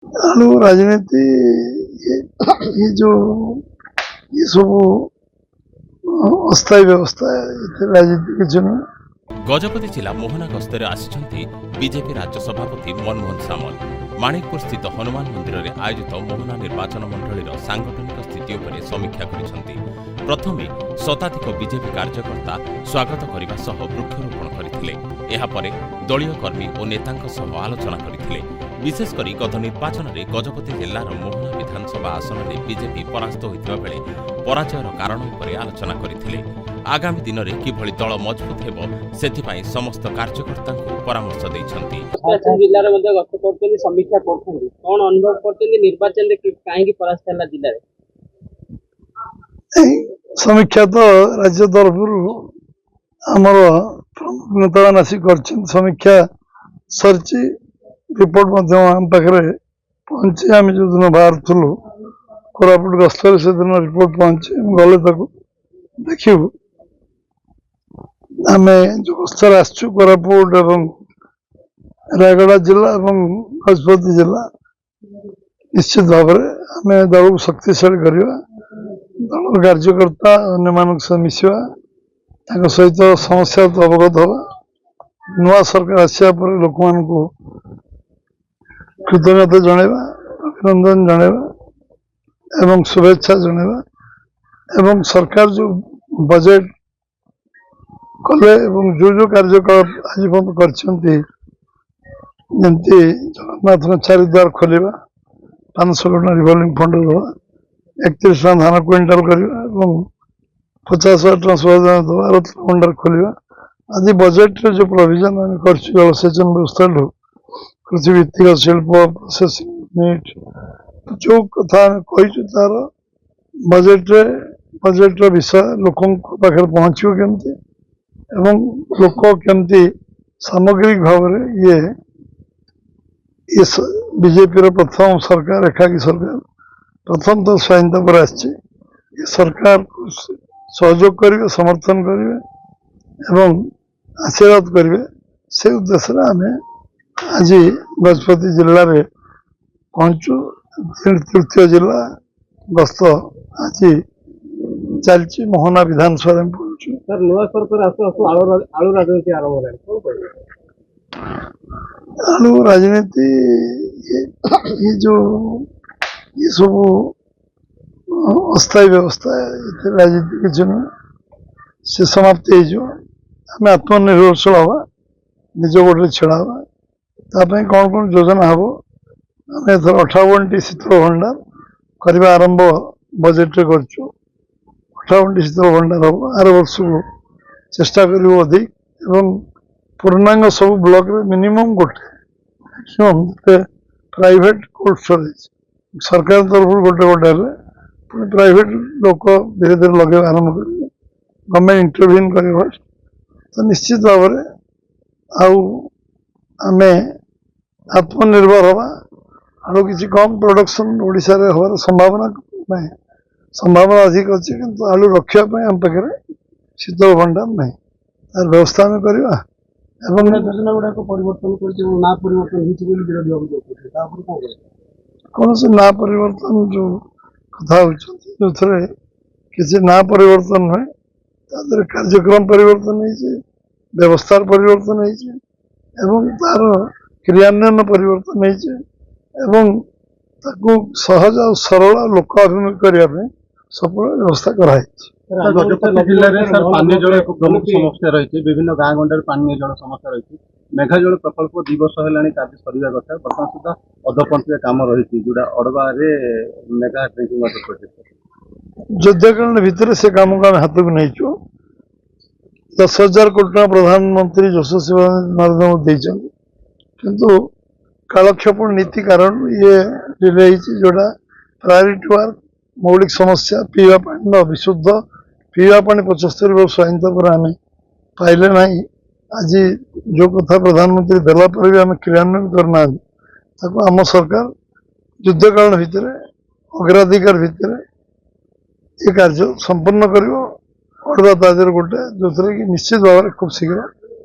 आलू राजनीति ये जो ये सब अस्थायी व्यवस्था है राजनीति किसी नुह। गजपति जिला मोहना गस्तर आसिछन्ति बीजेपी राज्य सभापति मनमोहन सामल। माणिकपुर स्थित हनुमान मंदिर में आयोजित मोहना निर्वाचन मंडलीर सांगठनिक स्थिति उपरे समीक्षा करिसेंति। प्रथमे शताधिक बीजेपी कार्यकर्ता स्वागत करने सह वृक्षरोपण करथिले। एहा परे दलीय कर्मी और नेतांक सह आलोचना करथिले। विशेषकर गत निर्वाचन में गजपति जिलार मोहना विधानसभा आसन में बीजेपी परास्त होइतिबा बेले पराजयर कारण उपरे आलोचना करथिले। आगामी दिन में किभली दल मजबूत हेबो सेथिपाई समस्त कार्यकर्ता परामर्श दैछन्ति। जिल्ला रे मध्ये गत करते समीक्षा करछन्ति कोन अनुभव करछन्ति निर्वाचन रे काहे की परास्त होला जिल्ला रे। समीक्षा तो राज्य तरफ आमर नेता आसिक समीक्षा सरची रिपोर्ट आम पाखे पहुंची। आम जो दिन बाहर थुलु कोरापुट गस्तर से दिन रिपोर्ट पहुंची गले देखू। आम जो गस्तर आसचु कोरापुट एवं रायगड़ा जिला एवं गजपति जिला निश्चित भाव आम दल को शक्तिशाली करवा। दल कार्यकर्ता अन्य मानक सह मिसवा सहित समस्या तो अवगत हवा। नुआ सरकार आसिया पर लोक मान कृतज्ञता जनवा अभिनंदन जनवा एवं शुभेच्छा जनवा एवं सरकार जो बजेट कले एवं जो कार्यकलाप आज पर्यंत जमती जगन्नाथ चारिद्वार खोलिबा 500 कोटी रिवॉल्विंग फंड दवा 31 टन धान क्विंटाल करवा 50,000 टन सोयाबीन दवा रत्न भंडार खोलिबा आदि बजेट रे जो प्रोविजन आम कर जलसेचन व्यवस्था कृषि भित्तिक शिल्प प्रोसेसिंग यूनिट जो कथा कही तार बजेट विषय लोक पाखे पहुंचो केमती एवं लोक केमती सामग्रिक भाव ये बीजेपी प्रथम सरकार एकाकी सरकार प्रथम तो स्वाधीनता पर आसी सरकार सहयोग करेंगे समर्थन करेंगे एवं आशीर्वाद करेंगे से उद्देश्य आम आज गजपति जिले में पहुंचु। तृतीय जिला गस्त आज चलती मोहना विधानसभा में पहुंचु। सर नुआ सरकार आसु आसु आलू राजनीति आरंभ है कोन कहबे। आलू राजनीति ये जो ये सब अस्थायी व्यवस्था है राजनीति किसी नुह से समाप्त आम आत्मनिर्भरशील हवा निज गोटे छड़ा हवा तापाई कौन कौन योजना हम आम एथर 58टी शीतल भंडार करने आरंभ बजेट रे करछु। 58टी शीतल भंडार हम आर वर्ष को चेष्टा करूँ अधिक एवं पूर्णांग सब ब्लॉक रे मिनिमम गोटे मैक्सिमम प्राइवेट कोल्ड स्टोरेज सरकार तरफ गोटे गोटे प्राइवेट लोक धीरे धीरे लगे आरंभ करेंगे गवर्नमेंट इंटरव्यून कर तो निश्चित भाव आम आत्मनिर्भर हवा आलू किसी कम प्रोडक्शन ओडिशा रे हवार संभावना ना संभावना अधिक अच्छे किंतु आलू रखापी आम पाखे शीतल भंडार ना तार व्यवस्था आम करवा। योजना गुड़ा परिवर्तन ना परिवर्तन कौन से ना परिवर्तन जो कथा जो किसी ना परिवर्तन नुहे तार कार्यक्रम परिवर्तन हो व्यवस्था परिवर्तन हो तार क्रियान्वयन परिवर्तन हो सहज और सरल लोक अभिमुख करने सब व्यवस्था कराई। गजपति जिले में सर पानी जल एक प्रमुख समस्या रही विभिन्न गाँ गंडार पानी जल समस्या रही मेघाजल प्रकल्प 2 वर्ष है कार्य सर कथा बर्तमान सुधा अधपंथी काम रही जोड़ा अड़बारे मेगा ड्रिंकिंग वाटर प्रोजेक्ट युद्धकालीन भितर से काम को हाथ को नहीं 10,000 कोटी टका प्रधानमंत्री यशस्वी नरेंद्र मोदी किंतु कालक्षेपण नीति कारण ये डिले जोड़ा प्रायोरिटी वर्क मौलिक समस्या पीवा पानी विशुद्ध पीवा पानी 75 वर्ष स्वाधीनता पर आम पाइले ना आज जो कथा प्रधानमंत्री देला पर भी आम क्रियान्वयन करना आम सरकार युद्धकालीन भितर अग्राधिकार भितर ये कार्य संपन्न कर अड़वा ताजर गोटे जो कि निश्चित भाव में खूब शीघ्र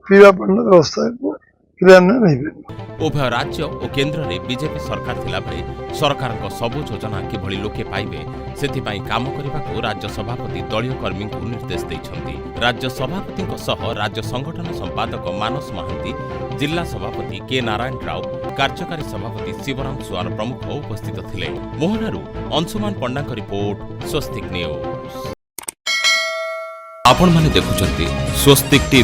पीवा पानी व्यवस्था को କ୍ରିୟାନ୍ୱୟନ ହେଇପାରିବ। ଉଭୟ ରାଜ୍ୟ ଓ କେନ୍ଦ୍ରରେ ବିଜେପି ସରକାର ଥିଲାବେଳେ ସରକାରଙ୍କ ସବୁ ଯୋଜନା କିଭଳି ଲୋକେ ପାଇବେ ସେଥିପାଇଁ କାମ କରିବାକୁ ରାଜ୍ୟ ସଭାପତି ଦଳୀୟ କର୍ମୀଙ୍କୁ ନିର୍ଦ୍ଦେଶ ଦେଇଛନ୍ତି। ରାଜ୍ୟ ସଭାପତିଙ୍କ ସହ ରାଜ୍ୟ ସଂଗଠନ ସମ୍ପାଦକ ମାନସ ମହାନ୍ତି, ଜିଲ୍ଲା ସଭାପତି କେ ନାରାୟଣ ରାଓ, କାର୍ଯ୍ୟକାରୀ ସଭାପତି ଶିବରାମ ସୁଆର ପ୍ରମୁଖ ଉପସ୍ଥିତ ଥିଲେ। ମୋହନାରୁ ଅଂଶୁମାନ ପଣ୍ଡାଙ୍କ ରିପୋର୍ଟ, ସ୍ୱସ୍ତିକ ନ୍ୟୁଜ୍। ଆପଣମାନେ ଦେଖୁଛନ୍ତି ସ୍ୱସ୍ତିକ ଟିଭି।